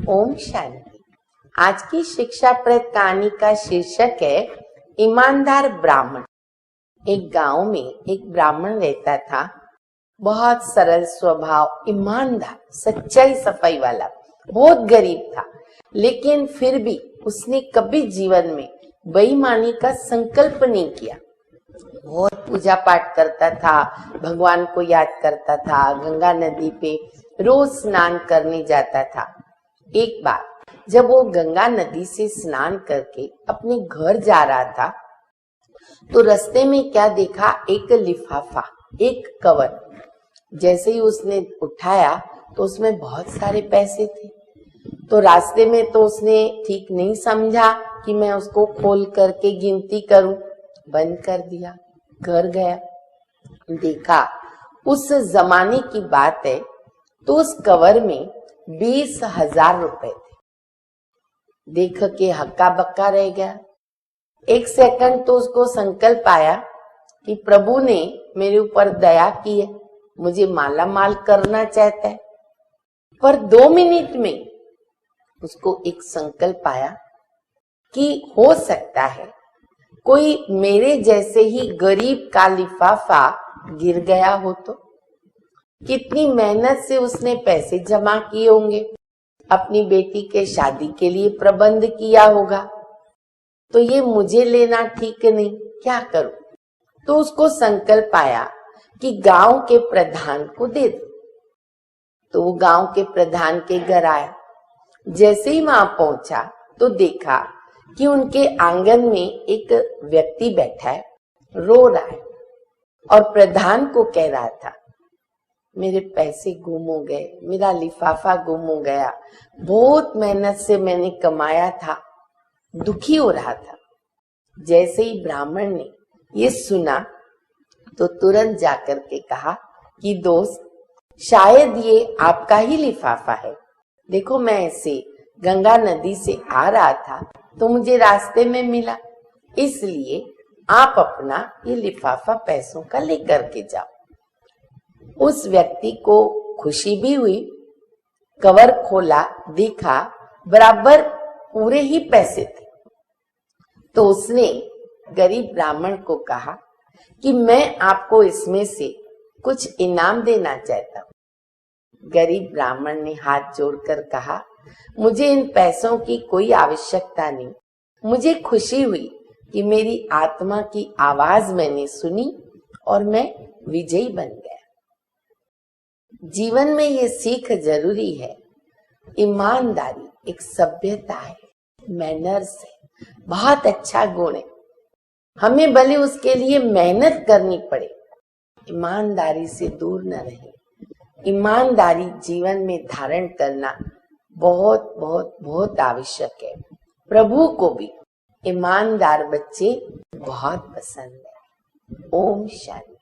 ओम शांति। आज की शिक्षाप्रद कहानी का शीर्षक है ईमानदार ब्राह्मण। एक गांव में एक ब्राह्मण रहता था। बहुत सरल स्वभाव, ईमानदार, सच्चाई सफाई वाला, बहुत गरीब था, लेकिन फिर भी उसने कभी जीवन में बेईमानी का संकल्प नहीं किया। बहुत पूजा पाठ करता था, भगवान को याद करता था, गंगा नदी पे रोज स्नान करने जाता था। एक बार जब वो गंगा नदी से स्नान करके अपने घर जा रहा था तो रास्ते में क्या देखा, एक लिफाफा, एक कवर। जैसे ही उसने उठाया तो उसमें बहुत सारे पैसे थे। तो रास्ते में तो उसने ठीक नहीं समझा कि मैं उसको खोल करके गिनती करूं, बंद कर दिया। घर गया, देखा उस जमाने की बात है तो उस कवर में 20,000 रुपए थे। देख के हक्का बक्का रह गया। एक सेकंड तो उसको संकल्प आया कि प्रभु ने मेरे ऊपर दया की है, मुझे माला माल करना चाहता है। पर 2 मिनट में उसको एक संकल्प आया कि हो सकता है कोई मेरे जैसे ही गरीब का लिफाफा गिर गया हो तो। कितनी मेहनत से उसने पैसे जमा किए होंगे, अपनी बेटी के शादी के लिए प्रबंध किया होगा, तो ये मुझे लेना ठीक नहीं, क्या करूं। तो उसको संकल्प आया कि गांव के प्रधान को दे दो। तो वो गांव के प्रधान के घर आया। जैसे ही वहां पहुंचा तो देखा कि उनके आंगन में एक व्यक्ति बैठा है, रो रहा है और प्रधान को कह रहा था, मेरे पैसे गुम हो गए, मेरा लिफाफा गुम हो गया, बहुत मेहनत से मैंने कमाया था। दुखी हो रहा था। जैसे ही ब्राह्मण ने ये सुना तो तुरंत जाकर के कहा कि दोस्त, शायद ये आपका ही लिफाफा है। देखो, मैं ऐसे गंगा नदी से आ रहा था तो मुझे रास्ते में मिला, इसलिए आप अपना ये लिफाफा पैसों का लेकर के जाओ। उस व्यक्ति को खुशी भी हुई। कवर खोला, देखा बराबर पूरे ही पैसे थे। तो उसने गरीब ब्राह्मण को कहा कि मैं आपको इसमें से कुछ इनाम देना चाहता हूं। गरीब ब्राह्मण ने हाथ जोड़कर कहा, मुझे इन पैसों की कोई आवश्यकता नहीं। मुझे खुशी हुई कि मेरी आत्मा की आवाज मैंने सुनी और मैं विजयी बन गया। जीवन में ये सीख जरूरी है। ईमानदारी एक सभ्यता है, मैनर्स है, बहुत अच्छा गुण है। हमें भले उसके लिए मेहनत करनी पड़े, ईमानदारी से दूर न रहे। ईमानदारी जीवन में धारण करना बहुत बहुत बहुत आवश्यक है। प्रभु को भी ईमानदार बच्चे बहुत पसंद है। ओम शांति।